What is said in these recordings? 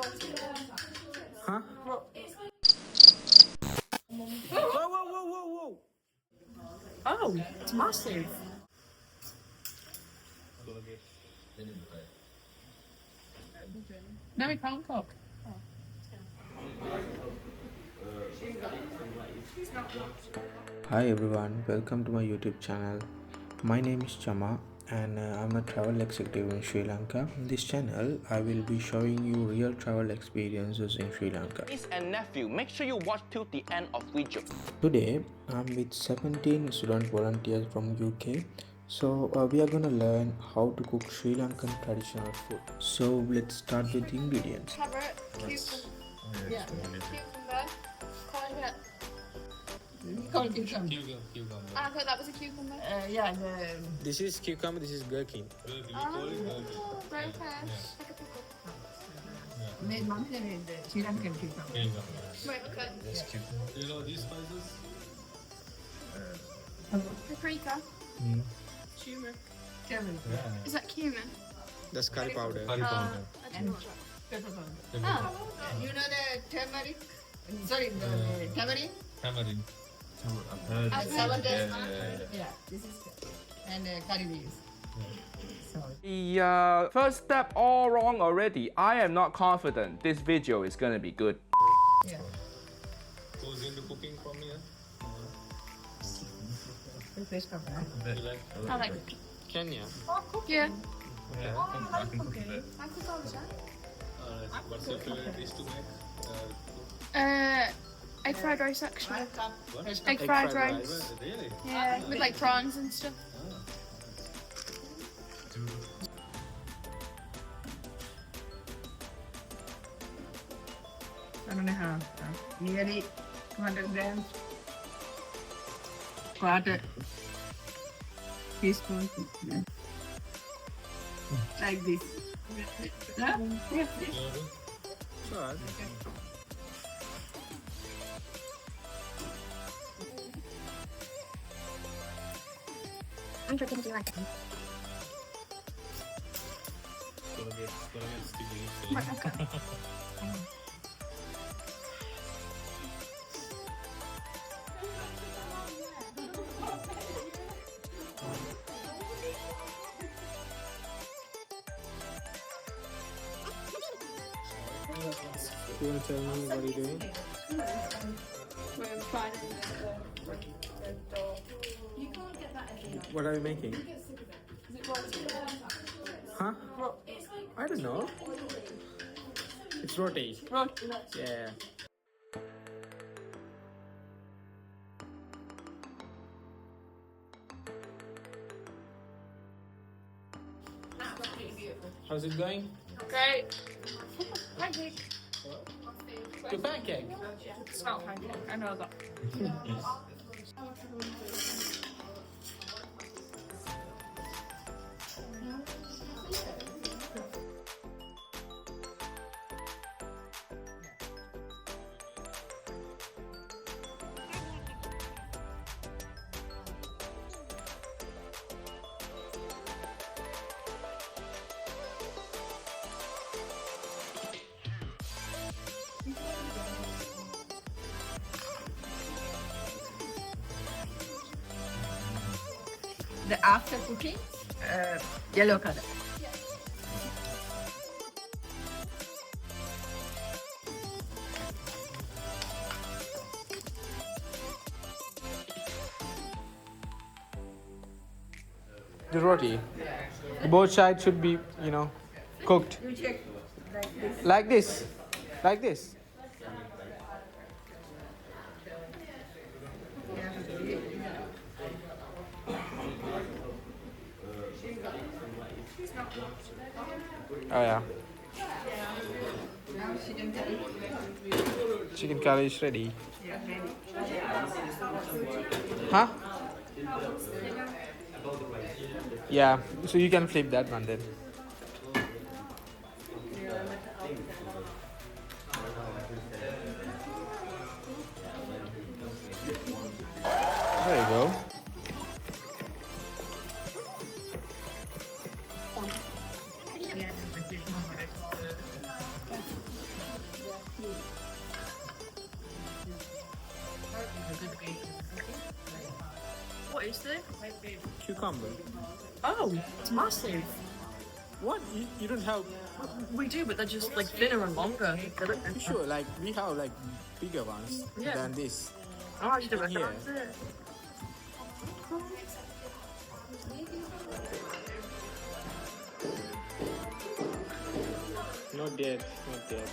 Huh? Whoa, whoa, whoa, whoa, whoa! Oh, it's massive. No, we can't cook. Hi everyone, welcome to my YouTube channel. My name is Chama and I'm a travel executive in Sri Lanka. In this channel, I will be showing you real travel experiences in Sri Lanka. Niece and nephew, make sure you watch till the end of video. Today, I'm with 17 student volunteers from UK. So we are gonna learn how to cook Sri Lankan traditional food. So let's start with the ingredients. Carrot, cucumber, cucumber, courgette. Cucumber. I thought that was a cucumber. Yeah, This is cucumber, this is gherkin. Very okay. Like a pickle. made mum made the Sri Lankan cucumber. Right, okay. You know these spices? Paprika. Turmeric. Turmeric Is that cumin? That's curry powder. Curry powder. I didn't know that. pepper powder. Oh, You know the turmeric? Sorry, the tamarind? Tamarind. Sour days. Yeah, this is and curry leaves. So The first step all wrong already. I am not confident this video is gonna be good. yeah. Who's into cooking for me? Fish cover. You like? I like it. Kenya. Yeah. Yeah, I can cook that. I cook all the time. What's your favorite dish to make? Egg fried rice actually. What? Egg fried rice. Really? Yeah, with like prawns and stuff. I don't know how. Nearly 200 grams. Quarter teaspoon. Like this. Huh? Yeah. Sure. I'm cooking if you like. Gonna get sticky. Right, okay. You want to tell me what are you doing? We're finding the door. What are you making? Is it roti? Huh? I don't know. It's roti. Roti. Yeah. How's it going? Great. Pancake. To pancake. It's not pancake. I know that. The after cooking, yellow color. The roti. Both sides should be, cooked. You check like this. Like this. Like this. Oh yeah. Now chicken curry. Chicken curry is ready. Yeah, ready. Huh? Yeah. So you can flip that one then. There you go. taste it? Cucumber. Oh, it's massive. What? You don't have. We do, but they're just like thinner and longer. Sure, like we have like bigger ones Yeah. than this. Oh, I should have Yeah. recognized it. Not yet. Not yet.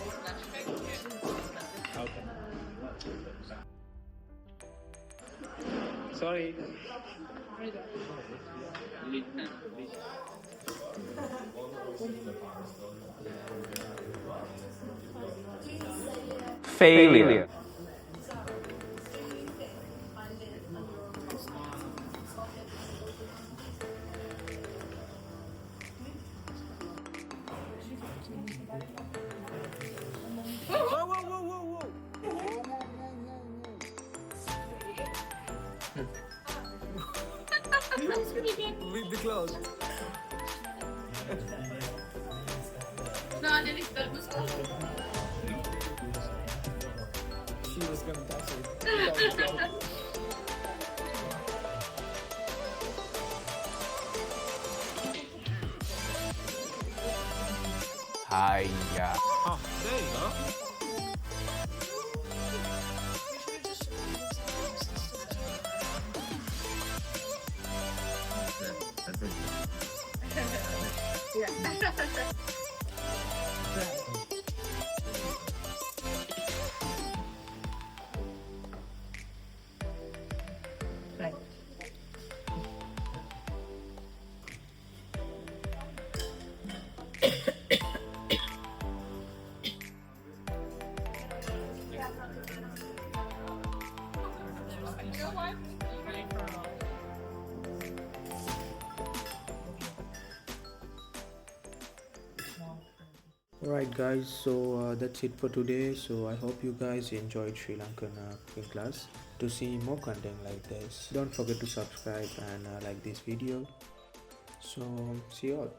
Okay. Sorry. Failure. Whoa, whoa, whoa, whoa, whoa. With the clothes. No, nearly spelled mistake. She was gonna touch it. Hiya. Oh, there you go. Right. Alright guys, so that's it for today. So I hope you guys enjoyed Sri Lankan cooking class. To see more content like this, don't forget to subscribe and like this video. So see you all.